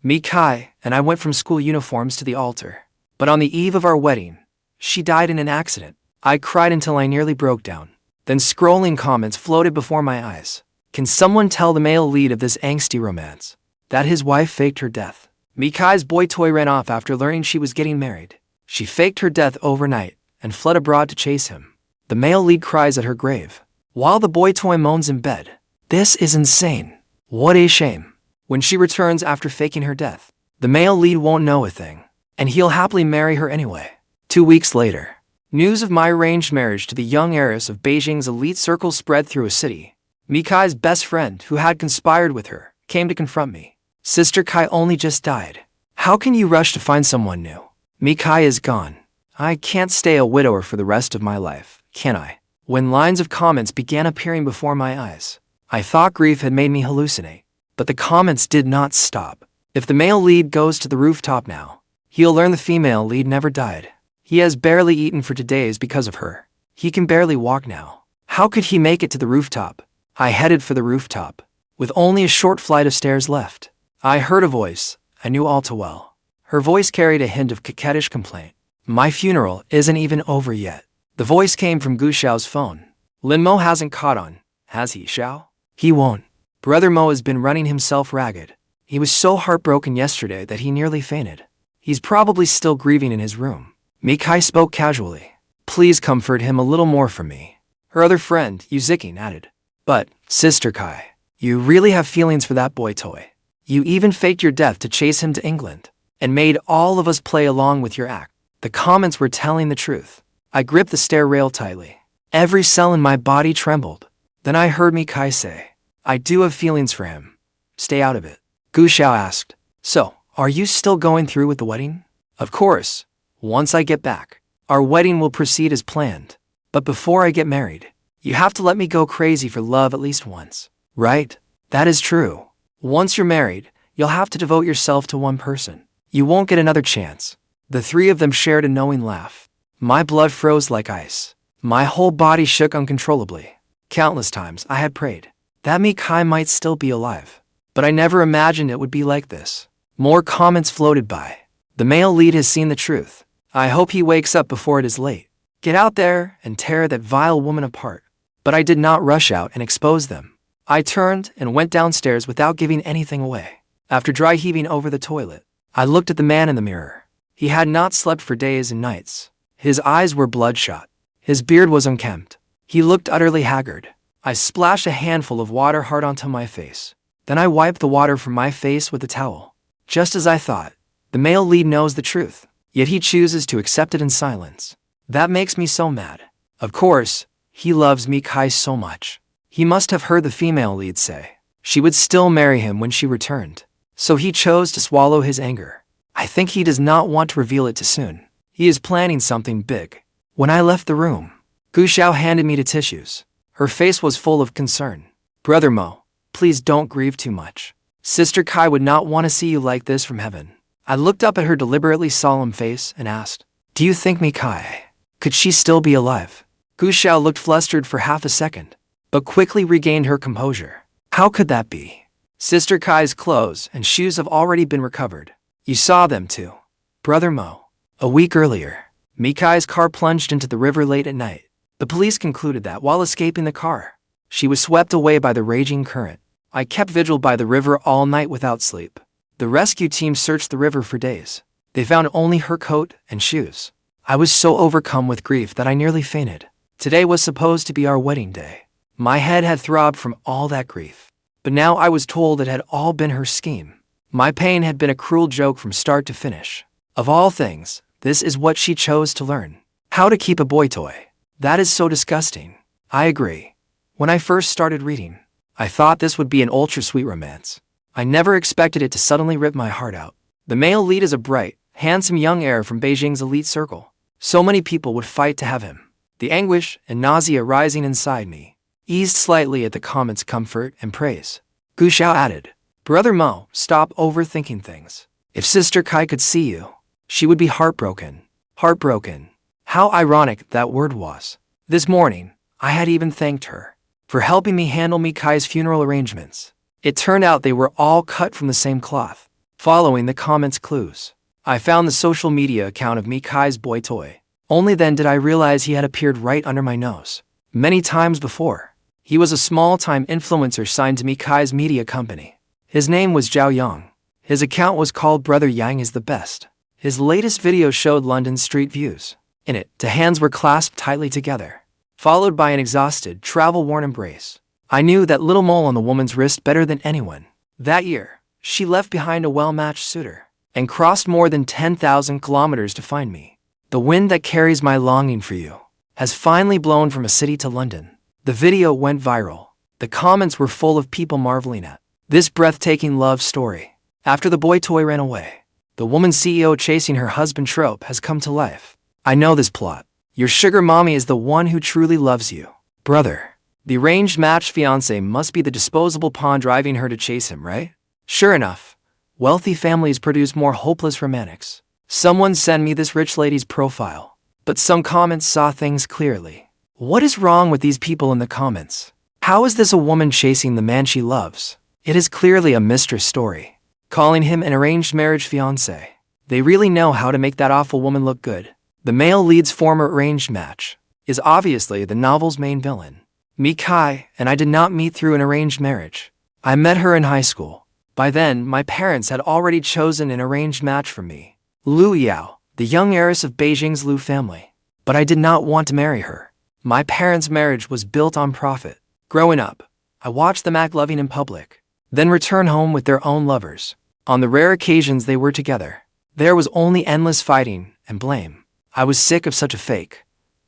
Mi Kai and I went from school uniforms to the altar. But on the eve of our wedding, she died in an accident. I cried until I nearly broke down. Then scrolling comments floated before my eyes. Can someone tell the male lead of this angsty romance that his wife faked her death? Mi Kai's boy toy ran off after learning she was getting married. She faked her death overnight and fled abroad to chase him. The male lead cries at her grave, while the boy toy moans in bed. This is insane. What a shame. When she returns after faking her death, the male lead won't know a thing, and he'll happily marry her anyway. 2 weeks later, news of my arranged marriage to the young heiress of Beijing's elite circle spread through a city. Mi Kai's best friend, who had conspired with her, came to confront me. Sister Kai only just died. How can you rush to find someone new? Mi Kai is gone. I can't stay a widower for the rest of my life, can I? When lines of comments began appearing before my eyes, I thought grief had made me hallucinate. But the comments did not stop. If the male lead goes to the rooftop now, he'll learn the female lead never died. He has barely eaten for 2 days because of her. He can barely walk now. How could he make it to the rooftop? I headed for the rooftop, with only a short flight of stairs left. I heard a voice I knew all too well. Her voice carried a hint of coquettish complaint. My funeral isn't even over yet. The voice came from Gu Xiao's phone. Lin Mo hasn't caught on, has he, Zhao? He won't. Brother Mo has been running himself ragged. He was so heartbroken yesterday that he nearly fainted. He's probably still grieving in his room. Mi Kai spoke casually. Please comfort him a little more for me. Her other friend, Yu Ziking, added. But, Sister Kai, you really have feelings for that boy toy. You even faked your death to chase him to England, and made all of us play along with your act. The comments were telling the truth. I gripped the stair rail tightly. Every cell in my body trembled. Then I heard Mi Kai say, I do have feelings for him. Stay out of it. Gu Xiao asked, So, are you still going through with the wedding? Of course. Once I get back, our wedding will proceed as planned. But before I get married, you have to let me go crazy for love at least once. Right? That is true. Once you're married, you'll have to devote yourself to one person. You won't get another chance. The three of them shared a knowing laugh. My blood froze like ice. My whole body shook uncontrollably. Countless times I had prayed that Mi Kai might still be alive. But I never imagined it would be like this. More comments floated by. The male lead has seen the truth. I hope he wakes up before it is late. Get out there and tear that vile woman apart. But I did not rush out and expose them. I turned and went downstairs without giving anything away. After dry heaving over the toilet, I looked at the man in the mirror. He had not slept for days and nights. His eyes were bloodshot. His beard was unkempt. He looked utterly haggard. I splashed a handful of water hard onto my face. Then I wiped the water from my face with a towel. Just as I thought, the male lead knows the truth, yet he chooses to accept it in silence. That makes me so mad. Of course, he loves Mi Kai so much. He must have heard the female lead say she would still marry him when she returned. So he chose to swallow his anger. I think he does not want to reveal it too soon. He is planning something big. When I left the room, Gu Xiao handed me the tissues. Her face was full of concern. Brother Mo, please don't grieve too much. Sister Kai would not want to see you like this from heaven. I looked up at her deliberately solemn face and asked, Do you think Mi Kai, could she still be alive? Gu Xiao looked flustered for half a second, but quickly regained her composure. How could that be? Sister Kai's clothes and shoes have already been recovered. You saw them too. Brother Mo. A week earlier, Mi Kai's car plunged into the river late at night. The police concluded that while escaping the car, she was swept away by the raging current. I kept vigil by the river all night without sleep. The rescue team searched the river for days. They found only her coat and shoes. I was so overcome with grief that I nearly fainted. Today was supposed to be our wedding day. My head had throbbed from all that grief. But now I was told it had all been her scheme. My pain had been a cruel joke from start to finish. Of all things, this is what she chose to learn. How to keep a boy toy. That is so disgusting. I agree. When I first started reading, I thought this would be an ultra-sweet romance. I never expected it to suddenly rip my heart out. The male lead is a bright, handsome young heir from Beijing's elite circle. So many people would fight to have him. The anguish and nausea rising inside me eased slightly at the comments' comfort and praise. Gu Xiao added, Brother Mo, stop overthinking things. If Sister Kai could see you, she would be heartbroken. Heartbroken. How ironic that word was. This morning, I had even thanked her for helping me handle Mi Kai's funeral arrangements. It turned out they were all cut from the same cloth. Following the comments clues, I found the social media account of Mikai's boy toy. Only then did I realize he had appeared right under my nose. Many times before, he was a small-time influencer signed to Mikai's media company. His name was Zhao. His account was called Brother Yang is the Best. His latest video showed London street views. In it, the hands were clasped tightly together, followed by an exhausted, travel-worn embrace. I knew that little mole on the woman's wrist better than anyone. That year, she left behind a well-matched suitor and crossed more than 10,000 kilometers to find me. The wind that carries my longing for you has finally blown from a city to London. The video went viral. The comments were full of people marveling at this breathtaking love story. After the boy toy ran away, the woman CEO chasing her husband trope has come to life. I know this plot. Your sugar mommy is the one who truly loves you. Brother, the arranged match fiancé must be the disposable pawn driving her to chase him, right? Sure enough, wealthy families produce more hopeless romantics. Someone sent me this rich lady's profile, but some comments saw things clearly. What is wrong with these people in the comments? How is this a woman chasing the man she loves? It is clearly a mistress story, calling him an arranged marriage fiancé. They really know how to make that awful woman look good. The male lead's former arranged match is obviously the novel's main villain. Mikai and I did not meet through an arranged marriage. I met her in high school. By then, my parents had already chosen an arranged match for me, Lu Yao, the young heiress of Beijing's Lu family. But I did not want to marry her. My parents' marriage was built on profit. Growing up, I watched them act loving in public, then return home with their own lovers. On the rare occasions they were together, there was only endless fighting and blame. I was sick of such a fake,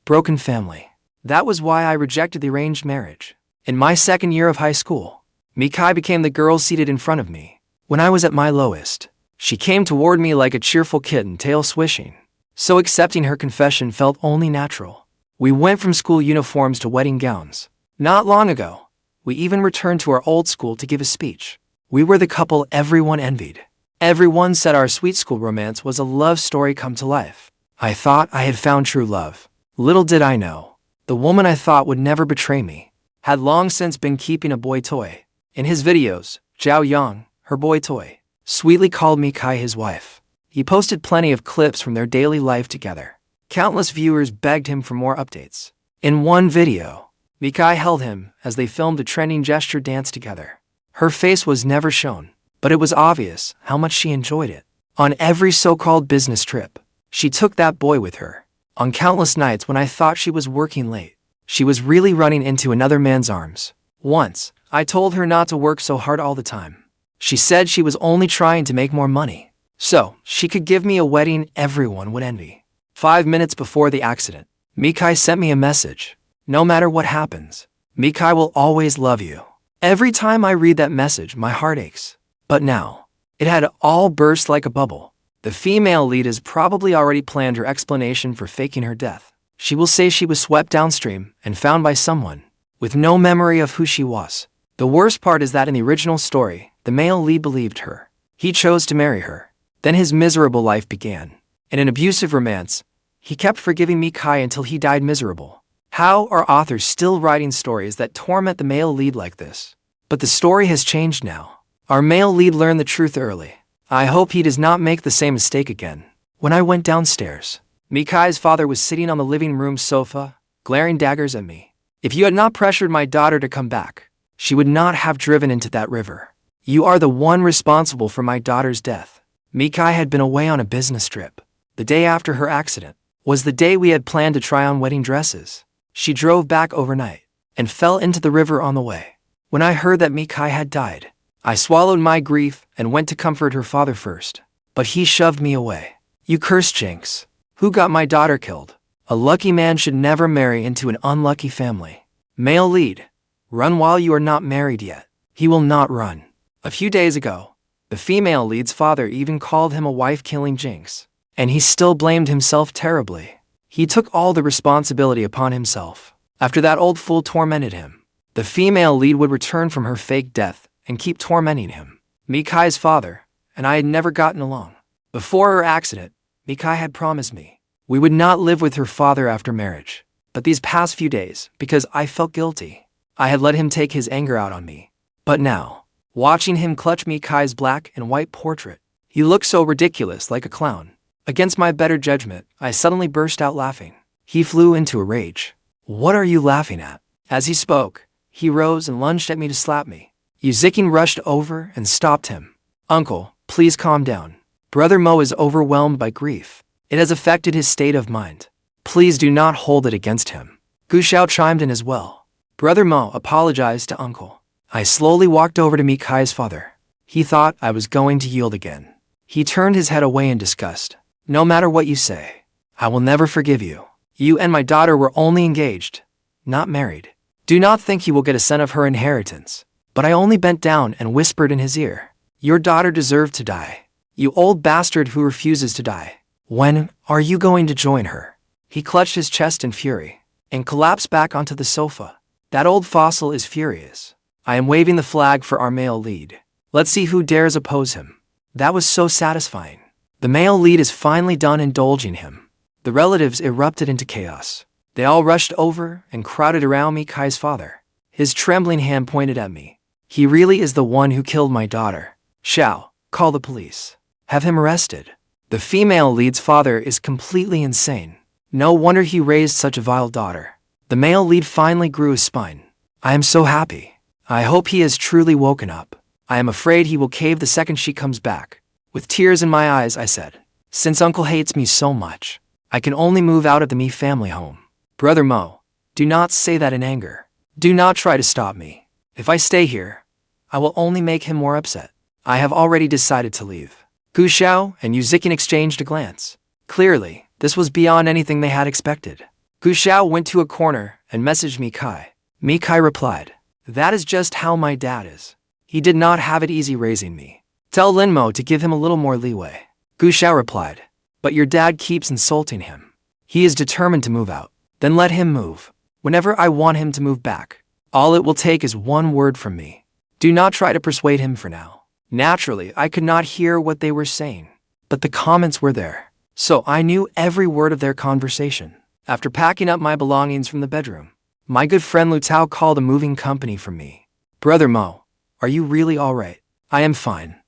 broken family. That was why I rejected the arranged marriage. In my second year of high school, Mikai became the girl seated in front of me. When I was at my lowest, she came toward me like a cheerful kitten, tail swishing. So accepting her confession felt only natural. We went from school uniforms to wedding gowns. Not long ago, we even returned to our old school to give a speech. We were the couple everyone envied. Everyone said our sweet school romance was a love story come to life. I thought I had found true love. Little did I know, the woman I thought would never betray me had long since been keeping a boy toy. In his videos, Zhao Yang, her boy toy, sweetly called Mikai his wife. He posted plenty of clips from their daily life together. Countless viewers begged him for more updates. In one video, Mikai held him as they filmed a trending gesture dance together. Her face was never shown, but it was obvious how much she enjoyed it. On every so-called business trip, she took that boy with her. On countless nights when I thought she was working late, she was really running into another man's arms. Once, I told her not to work so hard all the time. She said she was only trying to make more money, so she could give me a wedding everyone would envy. 5 minutes before the accident, Mikai sent me a message. No matter what happens, Mikai will always love you. Every time I read that message, my heart aches. But now, it had all burst like a bubble. The female lead has probably already planned her explanation for faking her death. She will say she was swept downstream and found by someone with no memory of who she was. The worst part is that in the original story, the male lead believed her. He chose to marry her. Then his miserable life began. In an abusive romance, he kept forgiving Mikai until he died miserable. How are authors still writing stories that torment the male lead like this? But the story has changed now. Our male lead learned the truth early. I hope he does not make the same mistake again. When I went downstairs, Mikai's father was sitting on the living room sofa, glaring daggers at me. If you had not pressured my daughter to come back, she would not have driven into that river. You are the one responsible for my daughter's death. Mikai had been away on a business trip. The day after her accident was the day we had planned to try on wedding dresses. She drove back overnight and fell into the river on the way. When I heard that Mikai had died, I swallowed my grief and went to comfort her father first. But he shoved me away. You cursed jinx. Who got my daughter killed? A lucky man should never marry into an unlucky family. Male lead, run while you are not married yet. He will not run. A few days ago, the female lead's father even called him a wife-killing jinx. And he still blamed himself terribly. He took all the responsibility upon himself. After that old fool tormented him, the female lead would return from her fake death and keep tormenting him. Mikai's father and I had never gotten along. Before her accident, Mikai had promised me we would not live with her father after marriage. But these past few days, because I felt guilty, I had let him take his anger out on me. But now, watching him clutch Mikai's black and white portrait, He looked so ridiculous, like a clown. Against my better judgment, I suddenly burst out laughing. He flew into a rage. What are you laughing at? As he spoke, he rose and lunged at me to slap me. Yuzikin rushed over and stopped him. Uncle, please calm down. Brother Mo is overwhelmed by grief. It has affected his state of mind. Please do not hold it against him. Gu Xiao chimed in as well. Brother Mo apologized to uncle. I slowly walked over to Mikai's father. He thought I was going to yield again. He turned his head away in disgust. No matter what you say, I will never forgive you. You and my daughter were only engaged, not married. Do not think you will get a cent of her inheritance. But I only bent down and whispered in his ear. Your daughter deserved to die. You old bastard who refuses to die. When are you going to join her? He clutched his chest in fury and collapsed back onto the sofa. That old fossil is furious. I am waving the flag for our male lead. Let's see who dares oppose him. That was so satisfying. The male lead is finally done indulging him. The relatives erupted into chaos. They all rushed over and crowded around Mikai's father. His trembling hand pointed at me. He really is the one who killed my daughter. Zhao, call the police. Have him arrested. The female lead's father is completely insane. No wonder he raised such a vile daughter. The male lead finally grew a spine. I am so happy. I hope he has truly woken up. I am afraid he will cave the second she comes back. With tears in my eyes, I said, since uncle hates me so much, I can only move out of the Mi family home. Brother Mo, do not say that in anger. Do not try to stop me. If I stay here, I will only make him more upset. I have already decided to leave. Gu Xiao and Yuzikin exchanged a glance. Clearly, this was beyond anything they had expected. Gu Xiao went to a corner and messaged Mikai. Mikai replied, that is just how my dad is. He did not have it easy raising me. Tell Lin Mo to give him a little more leeway. Gu Xiao replied, but your dad keeps insulting him. He is determined to move out. Then let him move. Whenever I want him to move back, all it will take is one word from me. Do not try to persuade him for now. Naturally, I could not hear what they were saying, but the comments were there, so I knew every word of their conversation. After packing up my belongings from the bedroom, my good friend Lu Tao called a moving company for me. Brother Mo, are you really all right? I am fine.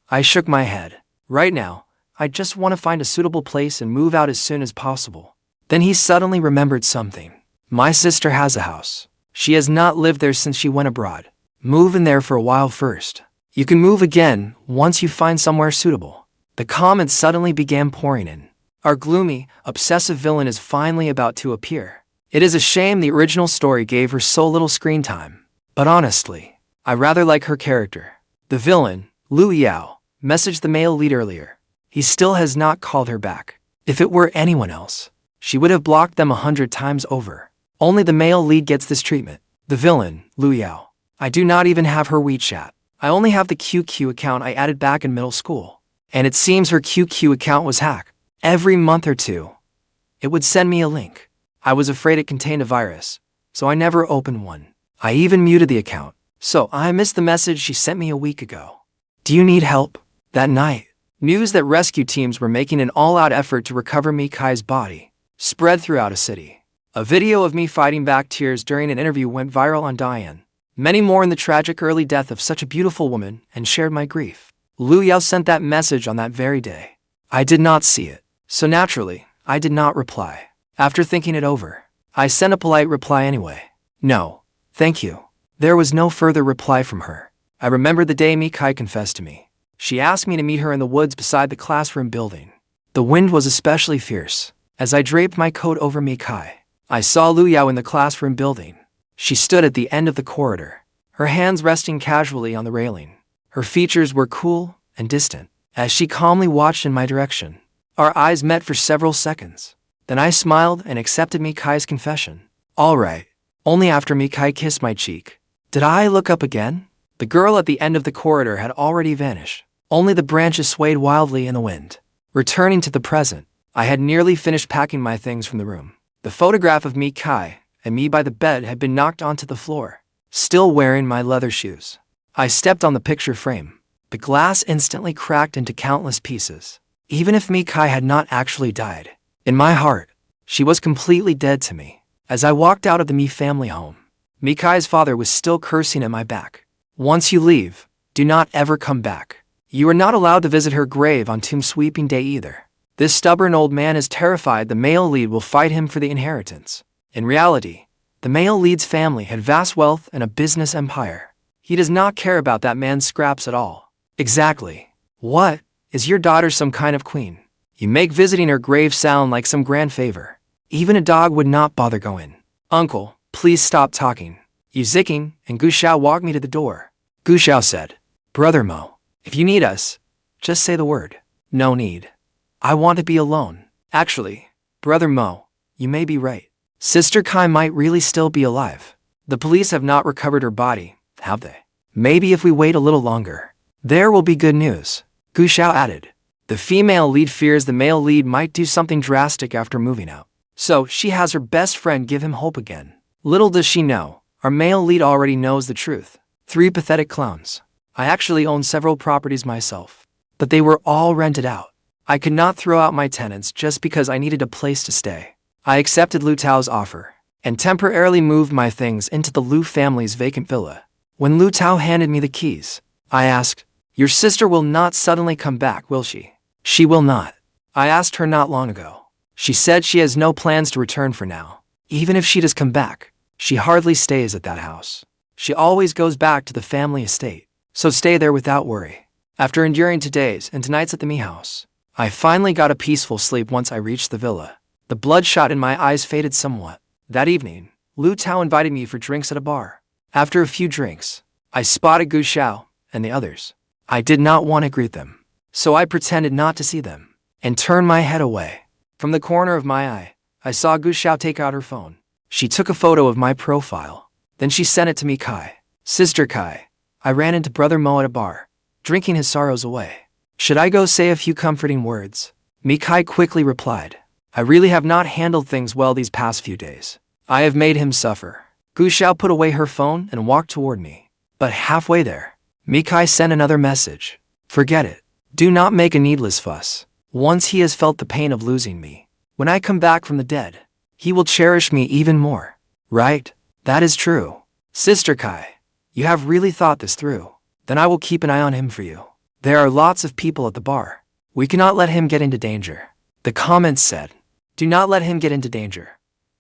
I shook my head. Right now, I just want to find a suitable place and move out as soon as possible. Then he suddenly remembered something. My sister has a house. She has not lived there since she went abroad. Move in there for a while first. You can move again once you find somewhere suitable. The comments suddenly began pouring in. Our gloomy, obsessive villain is finally about to appear. It is a shame the original story gave her so little screen time. But honestly, I rather like her character. The villain, Lu Yao, messaged the male lead earlier. He still has not called her back. If it were anyone else, she would have blocked them 100 times over. Only the male lead gets this treatment. The villain, Lu Yao. I do not even have her WeChat. I only have the QQ account I added back in middle school. And it seems her QQ account was hacked. Every month or two, it would send me a link. I was afraid it contained a virus, so I never opened one. I even muted the account, so I missed the message she sent me a week ago. Do you need help? That night, news that rescue teams were making an all-out effort to recover Mikai's body spread throughout a city. A video of me fighting back tears during an interview went viral on Diane. Many mourned the tragic early death of such a beautiful woman and shared my grief. Lu Yao sent that message on that very day. I did not see it, so naturally, I did not reply. After thinking it over, I sent a polite reply anyway. No, thank you. There was no further reply from her. I remembered the day Mikai confessed to me. She asked me to meet her in the woods beside the classroom building. The wind was especially fierce. As I draped my coat over Mikai, I saw Lu Yao in the classroom building. She stood at the end of the corridor, her hands resting casually on the railing. Her features were cool and distant, as she calmly watched in my direction. Our eyes met for several seconds. Then I smiled and accepted Mikai's confession. All right, only after Mikai kissed my cheek. Did I look up again? The girl at the end of the corridor had already vanished. Only the branches swayed wildly in the wind. Returning to the present, I had nearly finished packing my things from the room. The photograph of Mikai and me by the bed had been knocked onto the floor, still wearing my leather shoes. I stepped on the picture frame. The glass instantly cracked into countless pieces. Even if Mikai had not actually died, in my heart, she was completely dead to me. As I walked out of the Mi family home, Mikai's father was still cursing at my back. Once you leave, do not ever come back. You are not allowed to visit her grave on tomb sweeping day either. This stubborn old man is terrified the male lead will fight him for the inheritance. In reality, the male lead's family had vast wealth and a business empire. He does not care about that man's scraps at all. Exactly. What? Is your daughter some kind of queen? You make visiting her grave sound like some grand favor. Even a dog would not bother going. Uncle, please stop talking. Yu Ziking and Gu Shao walked me to the door. Gu Shao said, Brother Mo, if you need us, just say the word. No need. I want to be alone. Actually, Brother Mo, you may be right. Sister Kai might really still be alive. The police have not recovered her body, have they? Maybe if we wait a little longer, there will be good news. Gu Shao added. The female lead fears the male lead might do something drastic after moving out. So she has her best friend give him hope again. Little does she know, our male lead already knows the truth. 3 pathetic clowns. I actually own several properties myself, but they were all rented out. I could not throw out my tenants just because I needed a place to stay. I accepted Lu Tao's offer and temporarily moved my things into the Lu family's vacant villa. When Lu Tao handed me the keys, I asked, Your sister will not suddenly come back, will she? She will not. I asked her not long ago. She said she has no plans to return for now. Even if she does come back, she hardly stays at that house. She always goes back to the family estate, so stay there without worry. After enduring today's and tonight's at the Mi house, I finally got a peaceful sleep once I reached the villa. The bloodshot in my eyes faded somewhat. That evening, Lu Tao invited me for drinks at a bar. After a few drinks, I spotted Gu Shao and the others. I did not want to greet them, so I pretended not to see them and turned my head away. From the corner of my eye, I saw Gu Shao take out her phone. She took a photo of my profile. Then she sent it to me. Kai. Sister Kai, I ran into Brother Mo at a bar, drinking his sorrows away. Should I go say a few comforting words? Mikai quickly replied. I really have not handled things well these past few days. I have made him suffer. Gu Shao put away her phone and walked toward me. But halfway there, Mikai sent another message. Forget it. Do not make a needless fuss. Once he has felt the pain of losing me, when I come back from the dead, he will cherish me even more. Right? That is true. Sister Kai, you have really thought this through. Then I will keep an eye on him for you. There are lots of people at the bar. We cannot let him get into danger. The comments said, Do not let him get into danger.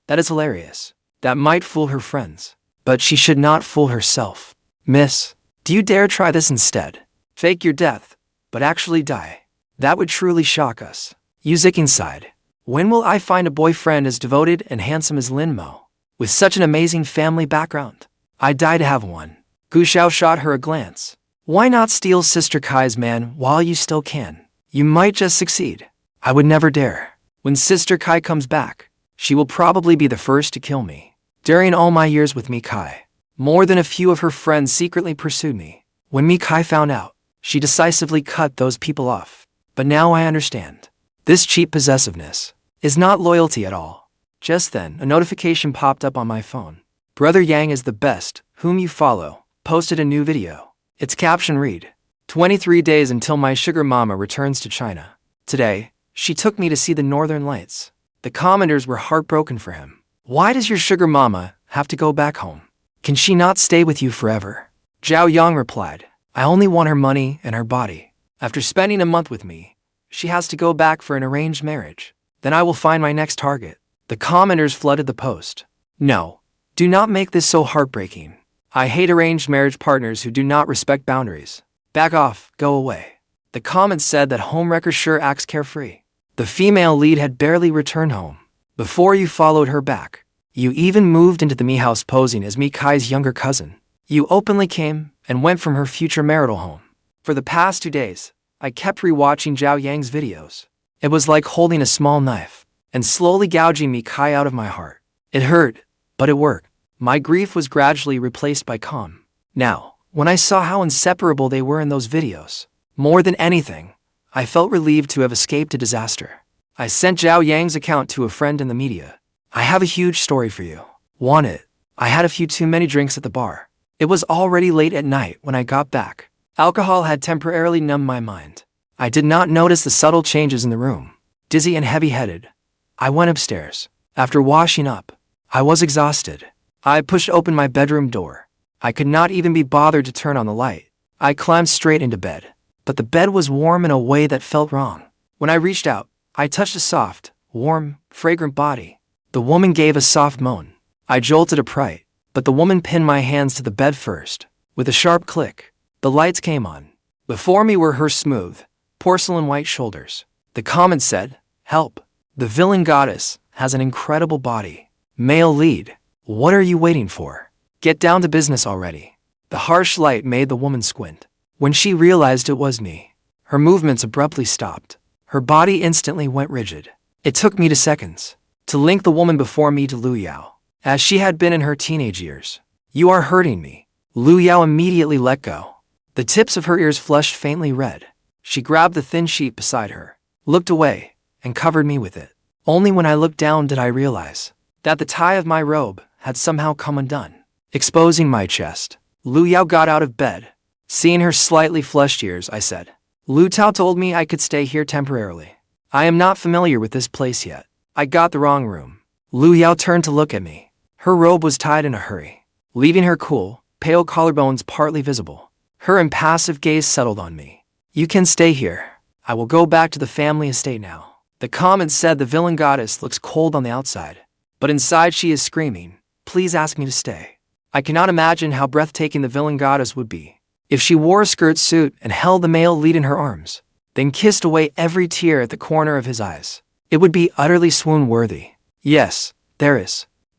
That is hilarious. That might fool her friends. But she should not fool herself. Miss, do you dare try this instead? Fake your death, but actually die. That would truly shock us. Yu Ziking sighed. When will I find a boyfriend as devoted and handsome as Lin Mo? With such an amazing family background? I die to have one. Gu Shao shot her a glance. Why not steal Sister Kai's man while you still can? You might just succeed. I would never dare. When Sister Kai comes back, she will probably be the first to kill me. During all my years with Mikai, more than a few of her friends secretly pursued me. When Mikai found out, she decisively cut those people off. But now I understand. This cheap possessiveness is not loyalty at all. Just then, a notification popped up on my phone. Brother Yang is the best, whom you follow, posted a new video. Its caption read, 23 days until my sugar mama returns to China. Today, she took me to see the Northern Lights. The commenters were heartbroken for him. Why does your sugar mama have to go back home? Can she not stay with you forever? Zhao Yang replied, I only want her money and her body. After spending a month with me, she has to go back for an arranged marriage. Then I will find my next target. The commenters flooded the post. No, do not make this so heartbreaking. I hate arranged marriage partners who do not respect boundaries. Back off, go away. The comments said that Homewrecker sure acts carefree. The female lead had barely returned home. Before you followed her back, you even moved into the Mi house posing as Mikai's younger cousin. You openly came and went from her future marital home. For the past 2 days, I kept rewatching Zhao Yang's videos. It was like holding a small knife and slowly gouging Mikai out of my heart. It hurt, but it worked. My grief was gradually replaced by calm. Now, when I saw how inseparable they were in those videos, more than anything, I felt relieved to have escaped a disaster. I sent Zhao Yang's account to a friend in the media. I have a huge story for you. Want it? I had a few too many drinks at the bar. It was already late at night when I got back. Alcohol had temporarily numbed my mind. I did not notice the subtle changes in the room. Dizzy and heavy-headed, I went upstairs. After washing up, I was exhausted. I pushed open my bedroom door. I could not even be bothered to turn on the light. I climbed straight into bed. but the bed was warm in a way that felt wrong. When I reached out, I touched a soft, warm, fragrant body. The woman gave a soft moan. I jolted upright, but the woman pinned my hands to the bed first. With a sharp click, the lights came on. Before me were her smooth, porcelain white shoulders. The comment said, "Help. The villain goddess has an incredible body. Male lead. What are you waiting for? Get down to business already." The harsh light made the woman squint. When she realized it was me, her movements abruptly stopped. Her body instantly went rigid. It took me 2 seconds to link the woman before me to Lu Yao, as she had been in her teenage years. "You are hurting me." Lu Yao immediately let go. The tips of her ears flushed faintly red. She grabbed the thin sheet beside her, looked away, and covered me with it. Only when I looked down did I realize that the tie of my robe had somehow come undone, exposing my chest. Lu Yao got out of bed. Seeing her slightly flushed ears, I said, "Lu Tao told me I could stay here temporarily. I am not familiar with this place yet. I got the wrong room." Lu Yao turned to look at me. Her robe was tied in a hurry, leaving her cool, pale collarbones partly visible. Her impassive gaze settled on me. "You can stay here. I will go back to the family estate now." The comment said the villain goddess looks cold on the outside, but inside she is screaming, "Please ask me to stay." I cannot imagine how breathtaking the villain goddess would be if she wore a skirt suit and held the male lead in her arms, then kissed away every tear at the corner of his eyes. It would be utterly swoon-worthy. Yes, there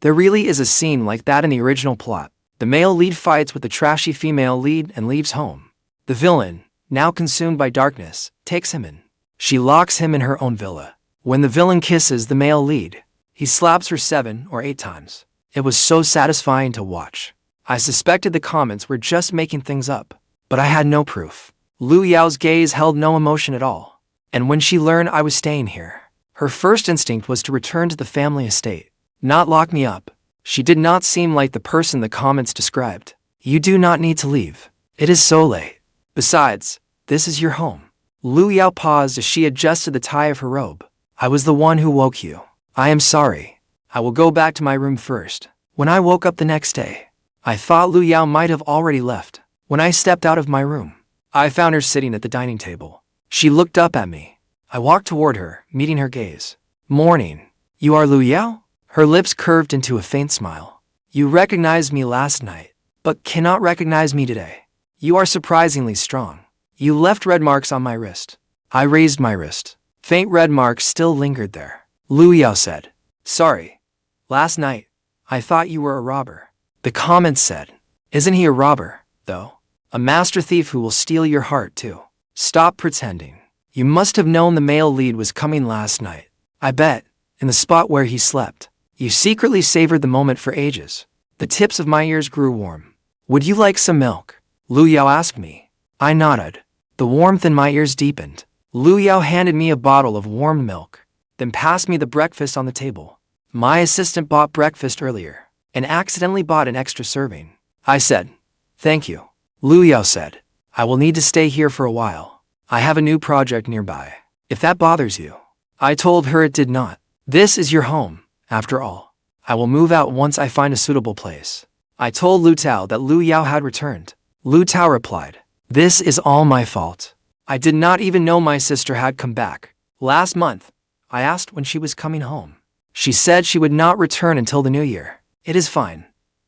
really is a scene like that in the original plot. The male lead fights with the trashy female lead and leaves home. The villain, now consumed by darkness, takes him in. She locks him in her own villa. When the villain kisses the male lead, he slaps her 7 or 8 times. It was so satisfying to watch. I suspected the comments were just making things up, but I had no proof. Lu Yao's gaze held no emotion at all, and when she learned I was staying here, her first instinct was to return to the family estate, not lock me up. She did not seem like the person the comments described. "You do not need to leave. It is so late. Besides, this is your home." Lu Yao paused as she adjusted the tie of her robe. "I was the one who woke you. I am sorry. I will go back to my room first." When I woke up the next day, I thought Lu Yao might have already left. When I stepped out of my room, I found her sitting at the dining table. She looked up at me. I walked toward her, meeting her gaze. "Morning. You are Lu Yao?" Her lips curved into a faint smile. "You recognized me last night, but cannot recognize me today. You are surprisingly strong. You left red marks on my wrist." I raised my wrist. Faint red marks still lingered there. Lu Yao said, "Sorry. Last night, I thought you were a robber." The comment said, "Isn't he a robber, though? A master thief who will steal your heart, too. Stop pretending. You must have known the male lead was coming last night. I bet, in the spot where he slept. You secretly savored the moment for ages." The tips of my ears grew warm. "Would you like some milk?" Lu Yao asked me. I nodded. The warmth in my ears deepened. Lu Yao handed me a bottle of warm milk, then passed me the breakfast on the table. My assistant bought breakfast earlier and accidentally bought an extra serving. I said, "Thank you." Lu Yao said, "I will need to stay here for a while. I have a new project nearby, if that bothers you." I told her it did not. "This is your home, after all. I will move out once I find a suitable place." I told Lu Tao that Lu Yao had returned. Lu Tao replied, "This is all my fault. I did not even know my sister had come back. Last month, I asked when she was coming home. She said she would not return until the new year. It is fine.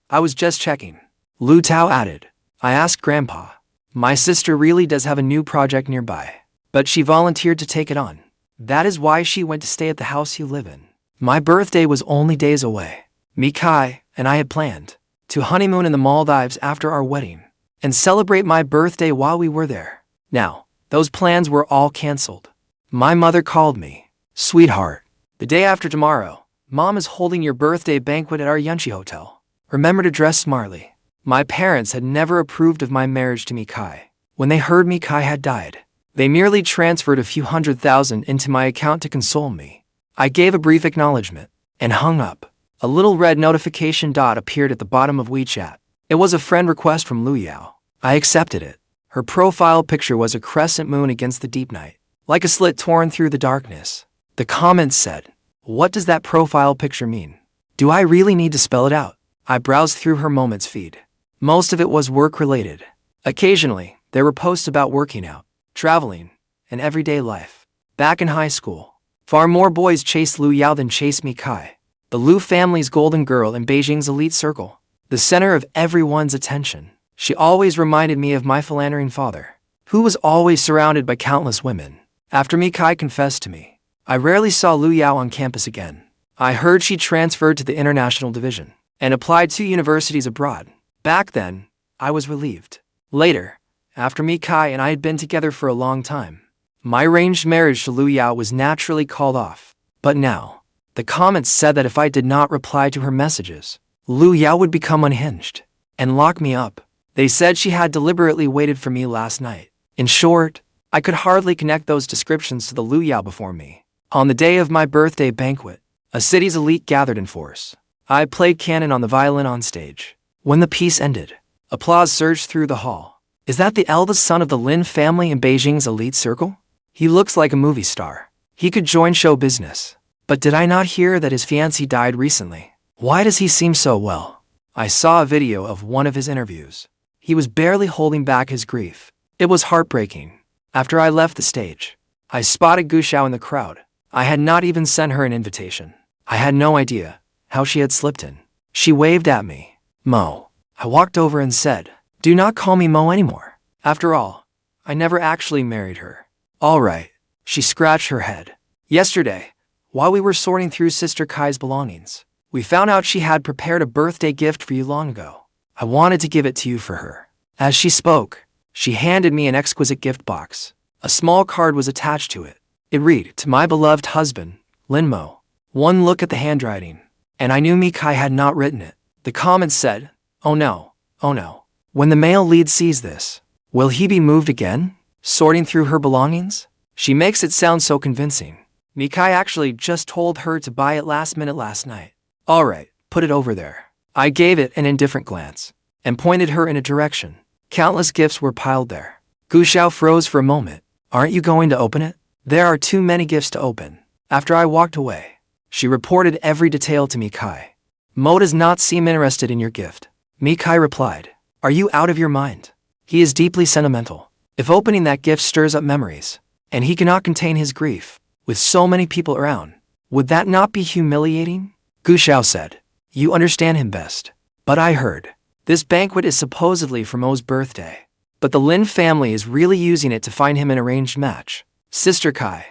I was just checking." Lu Tao added, "I asked Grandpa. My sister really does have a new project nearby, but she volunteered to take it on. That is why she went to stay at the house you live in." My birthday was only days away. Kai and I had planned to honeymoon in the Maldives after our wedding and celebrate my birthday while we were there. Now, those plans were all canceled. My mother called me. "Sweetheart, the day after tomorrow, Mom is holding your birthday banquet at our Yunchi hotel. Remember to dress smartly." My parents had never approved of my marriage to Kai. When they heard Kai had died, they merely transferred a few $100,000 into my account to console me. I gave a brief acknowledgement and hung up. A little red notification dot appeared at the bottom of WeChat. It was a friend request from Lu Yao. I accepted it. Her profile picture was a crescent moon against the deep night, like a slit torn through the darkness. The comments said, "What does that profile picture mean? Do I really need to spell it out?" I browsed through her moments feed. Most of it was work-related. Occasionally, there were posts about working out. traveling, and everyday life. Back in high school, far more boys chased Lu Yao than chased Mi Kai, the Lu family's golden girl in Beijing's elite circle, the center of everyone's attention. She always reminded me of my philandering father, who was always surrounded by countless women. After Mi Kai confessed to me, I rarely saw Lu Yao on campus again. I heard she transferred to the international division and applied to universities abroad. Back then, I was relieved. Later, after Mi Kai and I had been together for a long time, my arranged marriage to Lu Yao was naturally called off. But now, the comments said that if I did not reply to her messages, Lu Yao would become unhinged and lock me up. They said she had deliberately waited for me last night. In short, I could hardly connect those descriptions to the Lu Yao before me. On the day of my birthday banquet, a city's elite gathered in force. I played canon on the violin on stage. When the piece ended, applause surged through the hall. Is that the eldest son of the Lin family in Beijing's elite circle? He looks like a movie star. He could join show business. But did I not hear that his fiancée died recently? Why does he seem so well? I saw a video of one of his interviews. He was barely holding back his grief. It was heartbreaking. After I left the stage, I spotted Gu Xiao in the crowd. I had not even sent her an invitation. I had no idea how she had slipped in. She waved at me. Mo. I walked over and said, "Do not call me Mo anymore. After all, I never actually married her." "All right." She scratched her head. "Yesterday, while we were sorting through Sister Kai's belongings, we found out she had prepared a birthday gift for you long ago. I wanted to give it to you for her." As she spoke, she handed me an exquisite gift box. A small card was attached to it. It read, "To my beloved husband, Lin Mo." One look at the handwriting, and I knew Mi Kai had not written it. The comment said, "Oh no, oh no. When the male lead sees this, will he be moved again?" Sorting through her belongings? She makes it sound so convincing. Mi Kai actually just told her to buy it last minute last night. "All right, put it over there." I gave it an indifferent glance and pointed her in a direction. Countless gifts were piled there. Gu Xiao froze for a moment. "Aren't you going to open it?" "There are too many gifts to open." After I walked away, she reported every detail to Mi Kai. "Mo does not seem interested in your gift." Mi Kai replied, "Are you out of your mind? He is deeply sentimental. If opening that gift stirs up memories, and he cannot contain his grief, with so many people around, would that not be humiliating?" Gu Xiao said, "You understand him best. But I heard, this banquet is supposedly for Mo's birthday. But the Lin family is really using it to find him an arranged match. Sister Kai,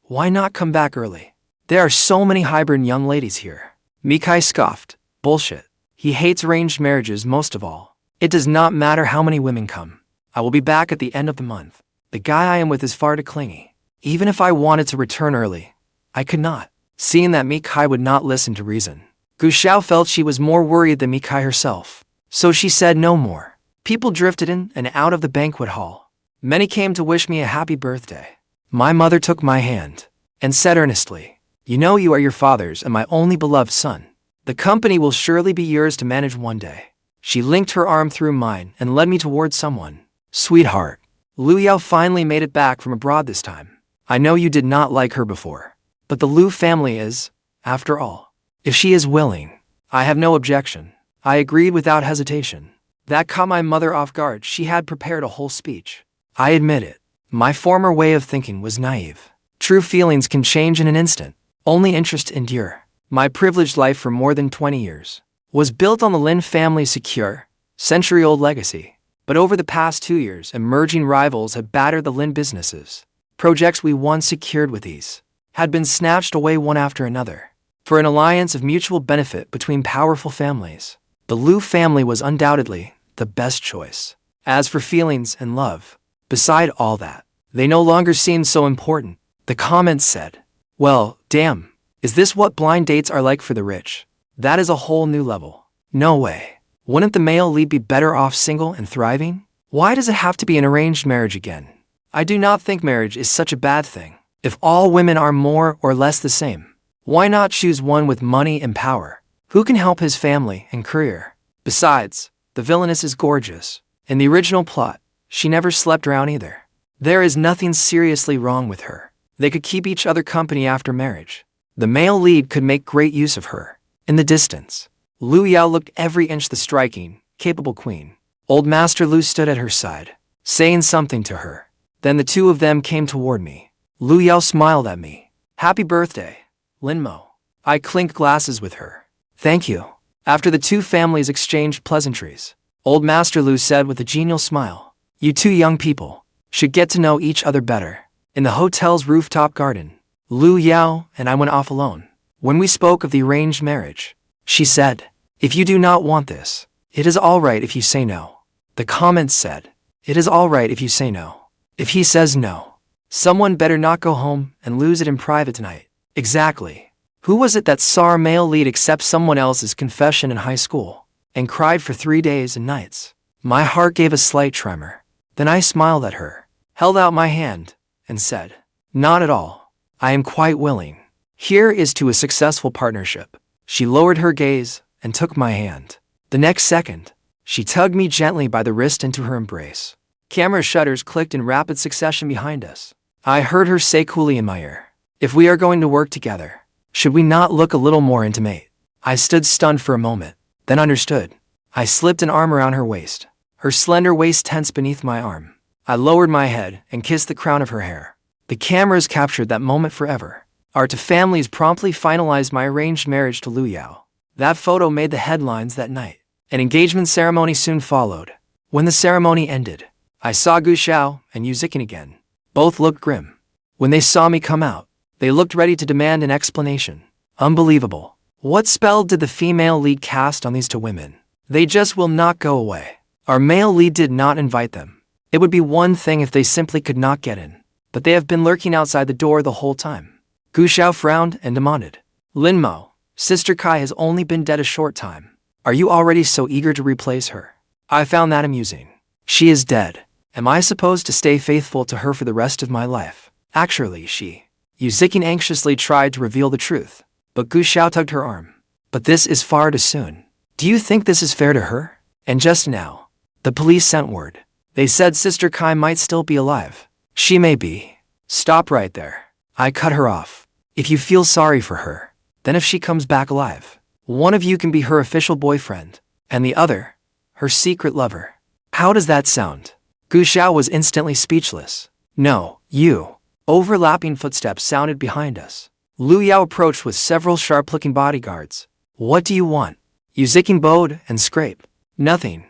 why not come back early? There are so many hybrid young ladies here." Mi Kai scoffed, "Bullshit. He hates arranged marriages most of all. It does not matter how many women come. I will be back at the end of the month. The guy I am with is far too clingy. Even if I wanted to return early, I could not." Seeing that Mi Kai would not listen to reason, Gu Xiao felt she was more worried than Mi Kai herself. So she said no more. People drifted in and out of the banquet hall. Many came to wish me a happy birthday. My mother took my hand and said earnestly, "You know you are your father's and my only beloved son. The company will surely be yours to manage one day." She linked her arm through mine and led me towards someone. "Sweetheart, Lu Yao finally made it back from abroad this time. I know you did not like her before, but the Lu family is, after all. If she is willing, I have no objection." I agreed without hesitation. That caught my mother off guard. She had prepared a whole speech. I admit it. My former way of thinking was naive. True feelings can change in an instant. Only interests endure. My privileged life for more than 20 years was built on the Lin family's secure, century-old legacy. But over the past 2 years, emerging rivals have battered the Lin businesses. Projects we once secured with ease had been snatched away one after another. For an alliance of mutual benefit between powerful families, the Lu family was undoubtedly the best choice. As for feelings and love, beside all that, they no longer seemed so important. The comments said, "Well, damn, is this what blind dates are like for the rich? That is a whole new level. No way. Wouldn't the male lead be better off single and thriving? Why does it have to be an arranged marriage again? I do not think marriage is such a bad thing. If all women are more or less the same, why not choose one with money and power, who can help his family and career? Besides, the villainess is gorgeous. In the original plot, she never slept around either. There is nothing seriously wrong with her. They could keep each other company after marriage. The male lead could make great use of her." In the distance, Lu Yao looked every inch the striking, capable queen. Old Master Lu stood at her side, saying something to her. Then the two of them came toward me. Lu Yao smiled at me. Happy birthday, Lin Mo. I clinked glasses with her. Thank you. After the two families exchanged pleasantries, Old Master Lu said with a genial smile, you two young people should get to know each other better. In the hotel's rooftop garden, Lu Yao and I went off alone. When we spoke of the arranged marriage, she said, if you do not want this, it is all right if you say no. The comments said, it is all right if you say no. If he says no, someone better not go home and lose it in private tonight. Exactly. Who was it that saw our male lead accept someone else's confession in high school and cried for 3 days and nights? My heart gave a slight tremor. Then I smiled at her, held out my hand, and said, not at all. I am quite willing. Here is to a successful partnership. She lowered her gaze and took my hand. The next second, she tugged me gently by the wrist into her embrace. Camera shutters clicked in rapid succession behind us. I heard her say coolly in my ear, if we are going to work together, should we not look a little more intimate? I stood stunned for a moment, then understood. I slipped an arm around her waist, her slender waist tense beneath my arm. I lowered my head and kissed the crown of her hair. The cameras captured that moment forever. Our two families promptly finalized my arranged marriage to Lu Yao. That photo made the headlines that night. An engagement ceremony soon followed. When the ceremony ended, I saw Gu Xiao and Yu Ziqin again. Both looked grim. When they saw me come out, they looked ready to demand an explanation. Unbelievable. What spell did the female lead cast on these two women? They just will not go away. Our male lead did not invite them. It would be one thing if they simply could not get in, but they have been lurking outside the door the whole time. Gu Xiao frowned and demanded, Lin Mo, Sister Kai has only been dead a short time. Are you already so eager to replace her? I found that amusing. She is dead. Am I supposed to stay faithful to her for the rest of my life? Actually, Yu Ziqin anxiously tried to reveal the truth, but Gu Xiao tugged her arm. But this is far too soon. Do you think this is fair to her? And just now, the police sent word. They said Sister Kai might still be alive. She may be. Stop right there. I cut her off. If you feel sorry for her, then if she comes back alive, one of you can be her official boyfriend, and the other, her secret lover. How does that sound? Gu Xiao was instantly speechless. No, you. Overlapping footsteps sounded behind us. Lu Yao approached with several sharp-looking bodyguards. What do you want? Yu Ziqin bowed and scraped. Nothing.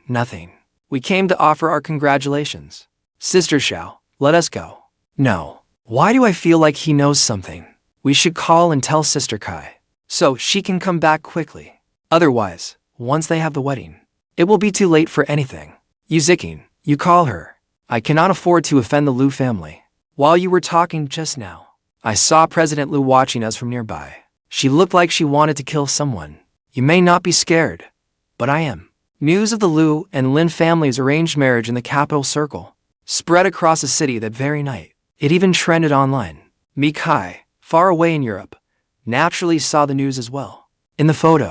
We came to offer our congratulations. Sister Xiao, let us go. No. Why do I feel like he knows something? We should call and tell Sister Kai, so she can come back quickly. Otherwise, once they have the wedding, it will be too late for anything. Yu Ziqin, you call her. I cannot afford to offend the Lu family. While you were talking just now, I saw President Lu watching us from nearby. She looked like she wanted to kill someone. You may not be scared, but I am. News of the Lu and Lin families' arranged marriage in the capital circle spread across the city that very night. It even trended online. Mi Kai, far away in Europe, naturally saw the news as well. In the photo,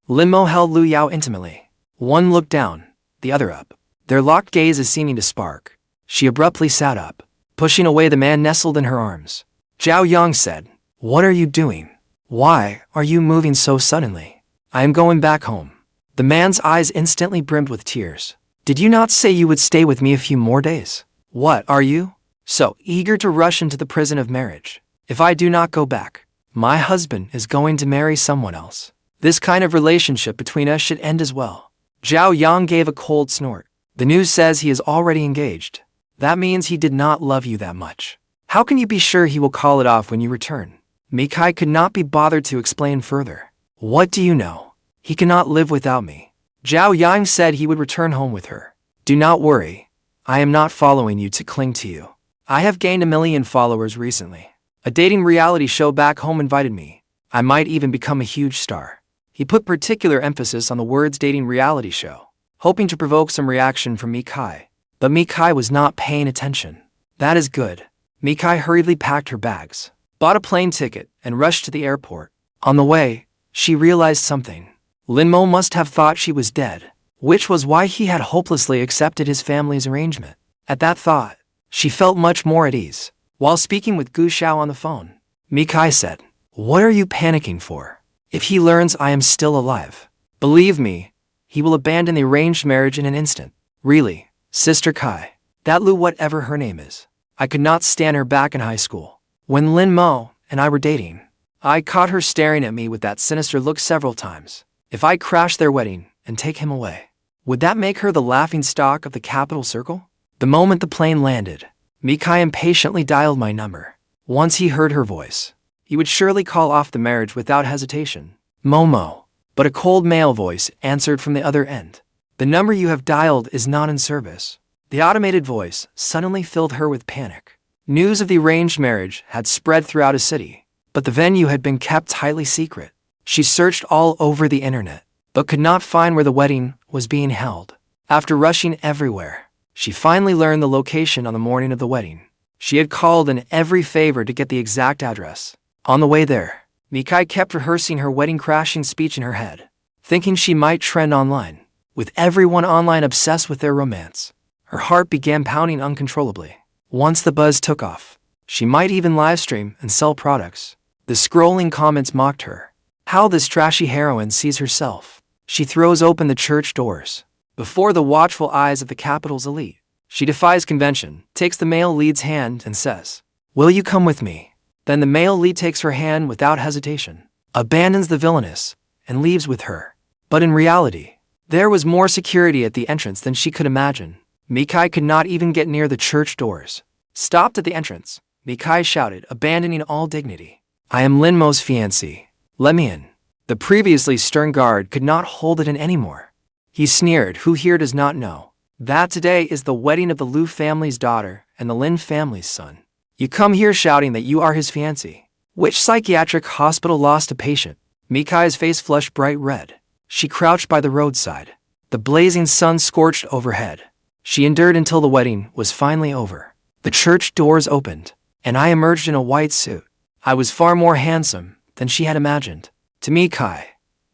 Lin Mo held Lu Yao intimately. One looked down, the other up. Their locked gazes seeming to spark. She abruptly sat up, pushing away the man nestled in her arms. Zhao Yang said, what are you doing? Why are you moving so suddenly? I am going back home. The man's eyes instantly brimmed with tears. Did you not say you would stay with me a few more days? What are you so eager to rush into the prison of marriage? If I do not go back, my husband is going to marry someone else. This kind of relationship between us should end as well. Zhao Yang gave a cold snort. The news says he is already engaged. That means he did not love you that much. How can you be sure he will call it off when you return? Mi Kai could not be bothered to explain further. What do you know? He cannot live without me. Zhao Yang said he would return home with her. Do not worry. I am not following you to cling to you. I have gained 1 million followers recently. A dating reality show back home invited me. I might even become a huge star. He put particular emphasis on the words dating reality show, hoping to provoke some reaction from Mi Kai. But Mi Kai was not paying attention. That is good. Mi Kai hurriedly packed her bags, bought a plane ticket, and rushed to the airport. On the way, she realized something. Lin Mo must have thought she was dead, which was why he had hopelessly accepted his family's arrangement. At that thought, she felt much more at ease. While speaking with Gu Xiao on the phone, Mi Kai said, what are you panicking for? If he learns I am still alive, believe me, he will abandon the arranged marriage in an instant. Really, Sister Kai, that Lu whatever her name is, I could not stand her back in high school. When Lin Mo and I were dating, I caught her staring at me with that sinister look several times. If I crashed their wedding and take him away, would that make her the laughingstock of the capital circle? The moment the plane landed, Mikai impatiently dialed my number. Once he heard her voice, he would surely call off the marriage without hesitation. Momo. But a cold male voice answered from the other end. The number you have dialed is not in service. The automated voice suddenly filled her with panic. News of the arranged marriage had spread throughout a city, but the venue had been kept tightly secret. She searched all over the internet, but could not find where the wedding was being held. After rushing everywhere, she finally learned the location on the morning of the wedding. She had called in every favor to get the exact address. On the way there, Mikai kept rehearsing her wedding-crashing speech in her head, thinking she might trend online. With everyone online obsessed with their romance, her heart began pounding uncontrollably. Once the buzz took off, she might even livestream and sell products. The scrolling comments mocked her. How this trashy heroine sees herself. She throws open the church doors. Before the watchful eyes of the capital's elite, she defies convention, takes the male lead's hand and says, "Will you come with me?" Then the male lead takes her hand without hesitation, abandons the villainess, and leaves with her. But in reality, there was more security at the entrance than she could imagine. Mikai could not even get near the church doors. Stopped at the entrance, Mikai shouted, abandoning all dignity. "I am Lin Mo's fiancée. Let me in." The previously stern guard could not hold it in anymore. He sneered, "Who here does not know that today is the wedding of the Liu family's daughter and the Lin family's son? You come here shouting that you are his fiancée. Which psychiatric hospital lost a patient?" Mikai's face flushed bright red. She crouched by the roadside. The blazing sun scorched overhead. She endured until the wedding was finally over. The church doors opened, and I emerged in a white suit. I was far more handsome than she had imagined. To Mikai,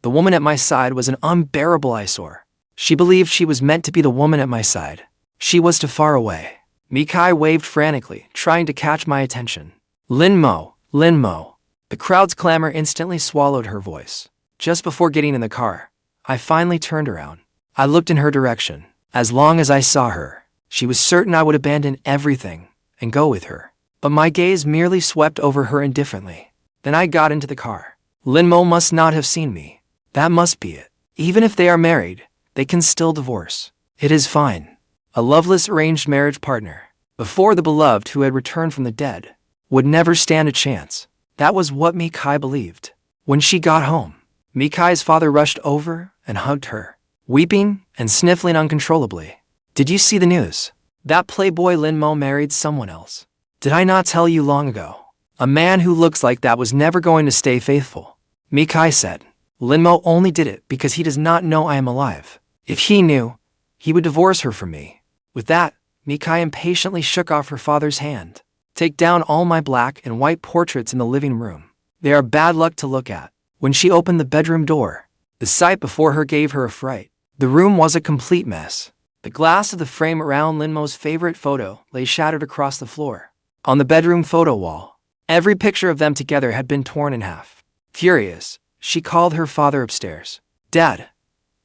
the woman at my side was an unbearable eyesore. She believed she was meant to be the woman at my side. She was too far away. Mikai waved frantically, trying to catch my attention. "Lin Mo, Lin Mo." The crowd's clamor instantly swallowed her voice. Just before getting in the car, I finally turned around. I looked in her direction. As long as I saw her, she was certain I would abandon everything and go with her. But my gaze merely swept over her indifferently. Then I got into the car. Lin Mo must not have seen me. That must be it. Even if they are married, they can still divorce. It is fine. A loveless arranged marriage partner, before the beloved who had returned from the dead, would never stand a chance. That was what Mikai believed. When she got home, Mikai's father rushed over and hugged her, weeping and sniffling uncontrollably. "Did you see the news? That playboy Lin Mo married someone else. Did I not tell you long ago? A man who looks like that was never going to stay faithful." Mikai said, "Lin Mo only did it because he does not know I am alive. If he knew, he would divorce her from me." With that, Mikai impatiently shook off her father's hand. "Take down all my black and white portraits in the living room. They are bad luck to look at." When she opened the bedroom door, the sight before her gave her a fright. The room was a complete mess. The glass of the frame around Lin Mo's favorite photo lay shattered across the floor. On the bedroom photo wall, every picture of them together had been torn in half. Furious, she called her father upstairs. "Dad,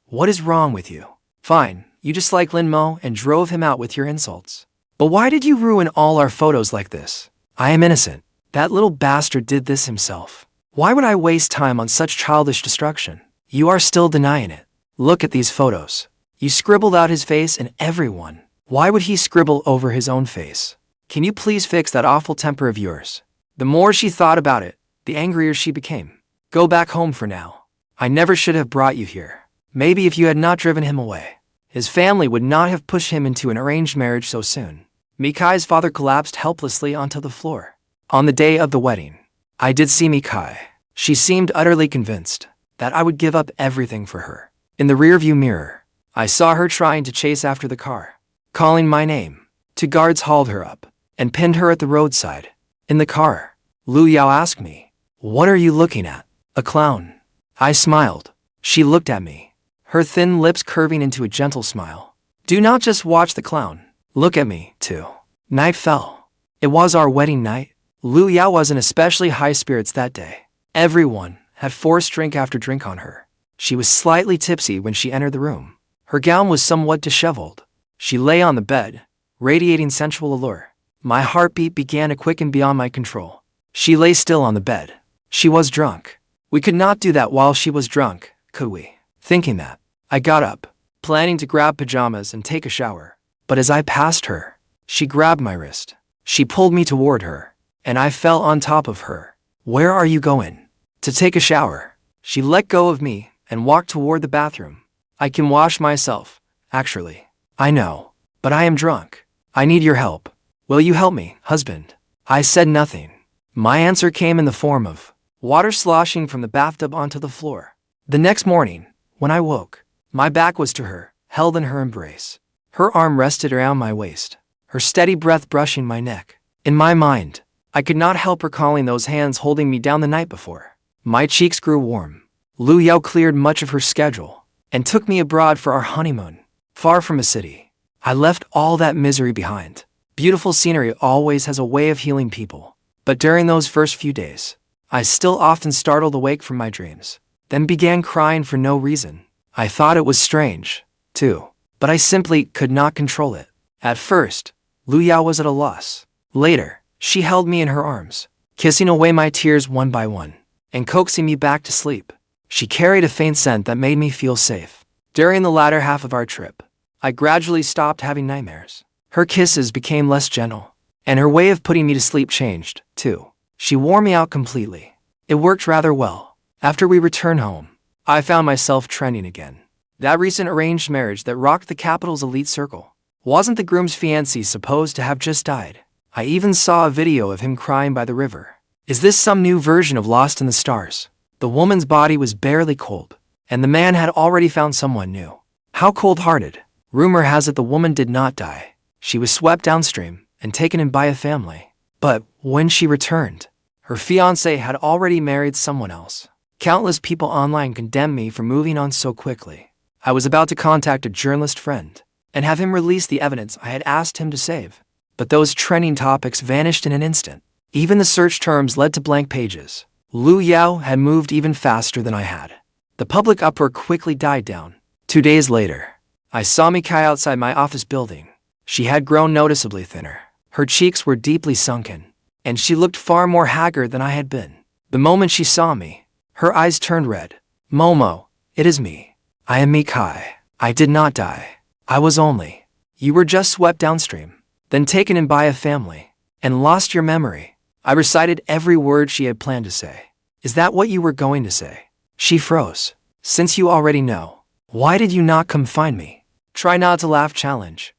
what is wrong with you? Fine, you just like Lin Mo and drove him out with your insults. But why did you ruin all our photos like this? I am innocent. That little bastard did this himself. Why would I waste time on such childish destruction? You are still denying it. Look at these photos. You scribbled out his face and everyone. Why would he scribble over his own face? Can you please fix that awful temper of yours?" The more she thought about it, the angrier she became. "Go back home for now. I never should have brought you here. Maybe if you had not driven him away, his family would not have pushed him into an arranged marriage so soon." Mikai's father collapsed helplessly onto the floor. On the day of the wedding, I did see Mikai. She seemed utterly convinced that I would give up everything for her. In the rearview mirror, I saw her trying to chase after the car, calling my name. 2 guards hauled her up and pinned her at the roadside. In the car, Lu Yao asked me, "What are you looking at? A clown?" I smiled. She looked at me, her thin lips curving into a gentle smile. "Do not just watch the clown. Look at me, too." Night fell. It was our wedding night. Lu Yao was in especially high spirits that day. Everyone had forced drink after drink on her. She was slightly tipsy when she entered the room. Her gown was somewhat disheveled. She lay on the bed, radiating sensual allure. My heartbeat began to quicken beyond my control. She lay still on the bed. She was drunk. We could not do that while she was drunk, could we? Thinking that, I got up, planning to grab pajamas and take a shower. But as I passed her, she grabbed my wrist. She pulled me toward her, and I fell on top of her. Where are you going? To take a shower. She let go of me and walked toward the bathroom. I can wash myself, actually. I know, but I am drunk. I need your help. Will you help me, husband? I said nothing. My answer came in the form of water sloshing from the bathtub onto the floor. The next morning, when I woke, my back was to her, held in her embrace. Her arm rested around my waist, her steady breath brushing my neck. In my mind, I could not help recalling those hands holding me down the night before. My cheeks grew warm. Lu Yao cleared much of her schedule and took me abroad for our honeymoon, far from a city. I left all that misery behind. Beautiful scenery always has a way of healing people. But during those first few days, I still often startled awake from my dreams, then began crying for no reason. I thought it was strange, too, but I simply could not control it. At first, Lu Yao was at a loss. Later, she held me in her arms, kissing away my tears one by one, and coaxing me back to sleep. She carried a faint scent that made me feel safe. During the latter half of our trip, I gradually stopped having nightmares. Her kisses became less gentle, and her way of putting me to sleep changed, too. She wore me out completely. It worked rather well. After we returned home, I found myself trending again. That recent arranged marriage that rocked the capital's elite circle. Wasn't the groom's fiancé supposed to have just died? I even saw a video of him crying by the river. Is this some new version of Lost in the Stars? The woman's body was barely cold, and the man had already found someone new. How cold-hearted. Rumor has it the woman did not die. She was swept downstream and taken in by a family. But when she returned, her fiancé had already married someone else. Countless people online condemned me for moving on so quickly. I was about to contact a journalist friend and have him release the evidence I had asked him to save. But those trending topics vanished in an instant. Even the search terms led to blank pages. Lu Yao had moved even faster than I had. The public uproar quickly died down. 2 days later, I saw Mikai outside my office building. She had grown noticeably thinner. Her cheeks were deeply sunken, and she looked far more haggard than I had been. The moment she saw me, her eyes turned red. Momo, it is me. I am Mikai. I did not die. I was only. You were just swept downstream, then taken in by a family, and lost your memory. I recited every word she had planned to say. Is that what you were going to say? She froze. Since you already know, why did you not come find me? Try not to laugh challenge.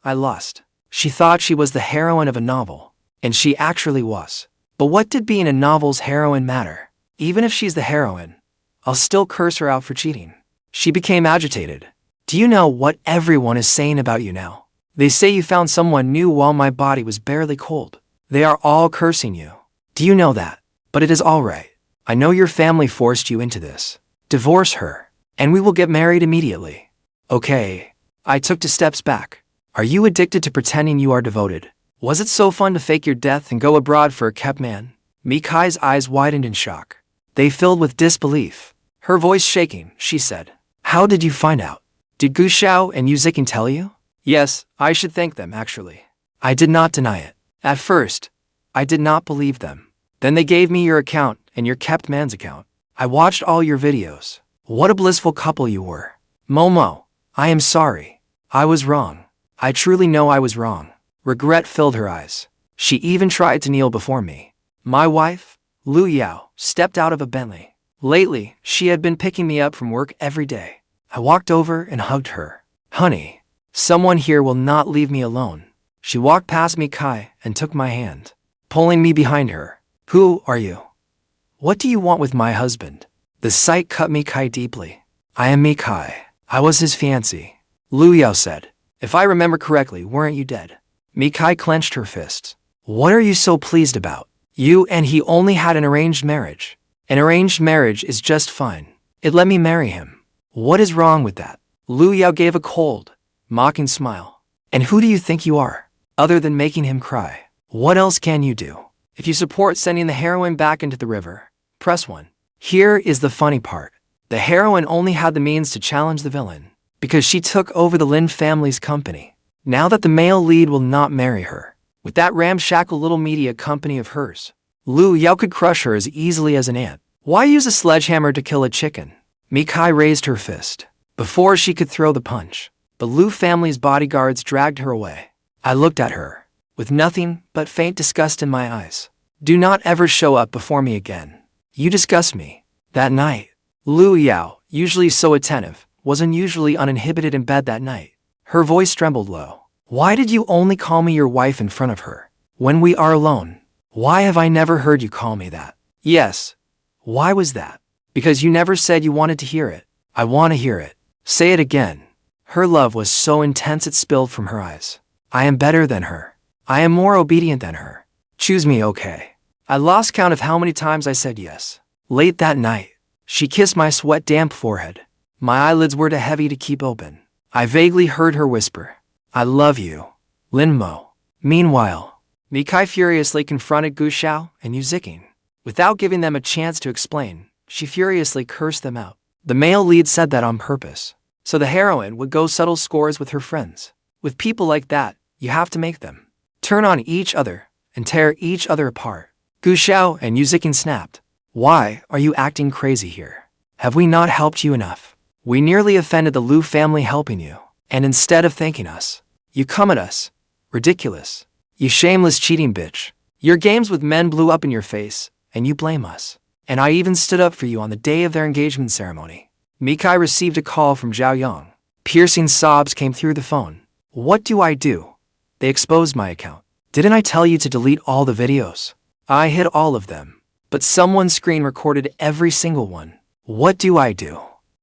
I lost. She thought she was the heroine of a novel, and she actually was. But what did being a novel's heroine matter? Even if she's the heroine, I'll still curse her out for cheating. She became agitated. Do you know what everyone is saying about you now? They say you found someone new while my body was barely cold. They are all cursing you. Do you know that? But it is all right. I know your family forced you into this. Divorce her, and we will get married immediately. Okay. I took 2 steps back. Are you addicted to pretending you are devoted? Was it so fun to fake your death and go abroad for a kept man? Mikai's eyes widened in shock. They filled with disbelief. Her voice shaking, she said, how did you find out? Did Gu Xiao and Yu Ziqing tell you? Yes, I should thank them, actually. I did not deny it. At first, I did not believe them. Then they gave me your account and your kept man's account. I watched all your videos. What a blissful couple you were. Momo, I am sorry. I was wrong. I truly know I was wrong. Regret filled her eyes. She even tried to kneel before me. My wife, Lu Yao, stepped out of a Bentley. Lately, she had been picking me up from work every day. I walked over and hugged her. Honey, someone here will not leave me alone. She walked past Mikai and took my hand, pulling me behind her. Who are you? What do you want with my husband? The sight cut Mikai deeply. I am Mikai. I was his fiancé. Lu Yao said. If I remember correctly, weren't you dead? Mikai clenched her fists. What are you so pleased about? You and he only had an arranged marriage. An arranged marriage is just fine. It let me marry him. What is wrong with that? Lu Yao gave a cold, mocking smile. And who do you think you are? Other than making him cry, what else can you do? If you support sending the heroine back into the river, press 1. Here is the funny part. The heroine only had the means to challenge the villain, because she took over the Lin family's company. Now that the male lead will not marry her, With that ramshackle little media company of hers, Lu Yao could crush her as easily as an ant. Why use a sledgehammer to kill a chicken? Mikai raised her fist. Before she could throw the punch, the Lu family's bodyguards dragged her away. I looked at her, with nothing but faint disgust in my eyes. Do not ever show up before me again. You disgust me. That night, Lu Yao, usually so attentive, was unusually uninhibited in bed that night. Her voice trembled low. Why did you only call me your wife in front of her, when we are alone? Why have I never heard you call me that? Yes. Why was that? Because you never said you wanted to hear it. I want to hear it. Say it again. Her love was so intense it spilled from her eyes. I am better than her. I am more obedient than her. Choose me, okay? I lost count of how many times I said yes. Late that night, she kissed my sweat-damp forehead. My eyelids were too heavy to keep open. I vaguely heard her whisper, I love you, Lin Mo. Meanwhile, Mikai furiously confronted Gu Xiao and Yu Ziqing. Without giving them a chance to explain, she furiously cursed them out. The male lead said that on purpose, so the heroine would go settle scores with her friends. With people like that, you have to make them turn on each other and tear each other apart. Gu Xiao and Yu Ziqing snapped. Why are you acting crazy here? Have we not helped you enough? We nearly offended the Lu family helping you, and instead of thanking us, you come at us. Ridiculous. You shameless cheating bitch. Your games with men blew up in your face, and you blame us. And I even stood up for you on the day of their engagement ceremony. Mikai received a call from Zhao Yang. Piercing sobs came through the phone. What do I do? They exposed my account. Didn't I tell you to delete all the videos? I hid all of them, but someone's screen recorded every single one. What do I do?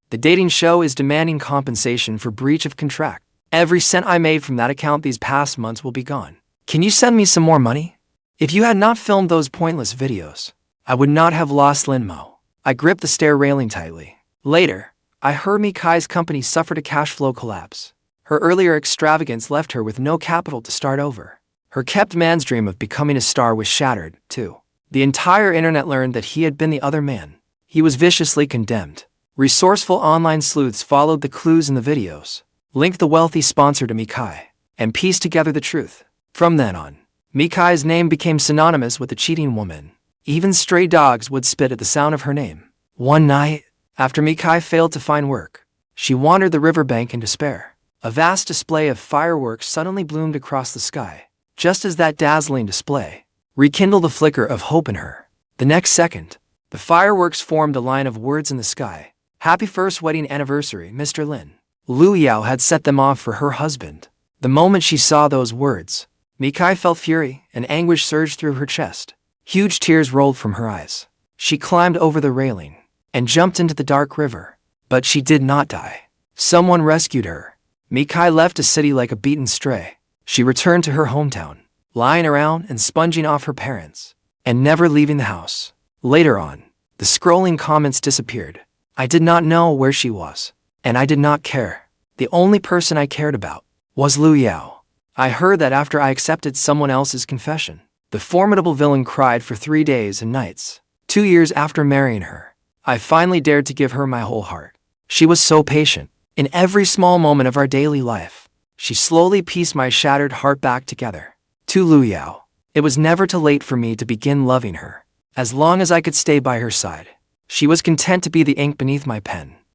The dating show is demanding compensation for breach of contract. Every cent I made from that account these past months will be gone. Can you send me some more money? If you had not filmed those pointless videos, I would not have lost Lin Mo. I gripped the stair railing tightly. Later, I heard Mikai's company suffered a cash flow collapse. Her earlier extravagance left her with no capital to start over. Her kept man's dream of becoming a star was shattered, too. The entire internet learned that he had been the other man. He was viciously condemned. Resourceful online sleuths followed the clues in the videos, linked the wealthy sponsor to Mikai, and pieced together the truth. From then on, Mikai's name became synonymous with the cheating woman. Even stray dogs would spit at the sound of her name. One night, after Mikai failed to find work, she wandered the riverbank in despair. A vast display of fireworks suddenly bloomed across the sky. Just as that dazzling display rekindled the flicker of hope in her, the next second, the fireworks formed a line of words in the sky. Happy first wedding anniversary, Mr. Lin. Lu Yao had set them off for her husband. The moment she saw those words, Mikai felt fury and anguish surge through her chest. Huge tears rolled from her eyes. She climbed over the railing and jumped into the dark river. But she did not die. Someone rescued her. Mikai left the city like a beaten stray. She returned to her hometown, lying around and sponging off her parents, and never leaving the house. Later on, the scrolling comments disappeared. I did not know where she was, and I did not care. The only person I cared about was Lu Yao. I heard that after I accepted someone else's confession, the formidable villain cried for 3 days and nights. 2 years after marrying her, I finally dared to give her my whole heart. She was so patient. In every small moment of our daily life, she slowly pieced my shattered heart back together. To Lu Yao, it was never too late for me to begin loving her. As long as I could stay by her side, she was content to be the ink beneath my pen.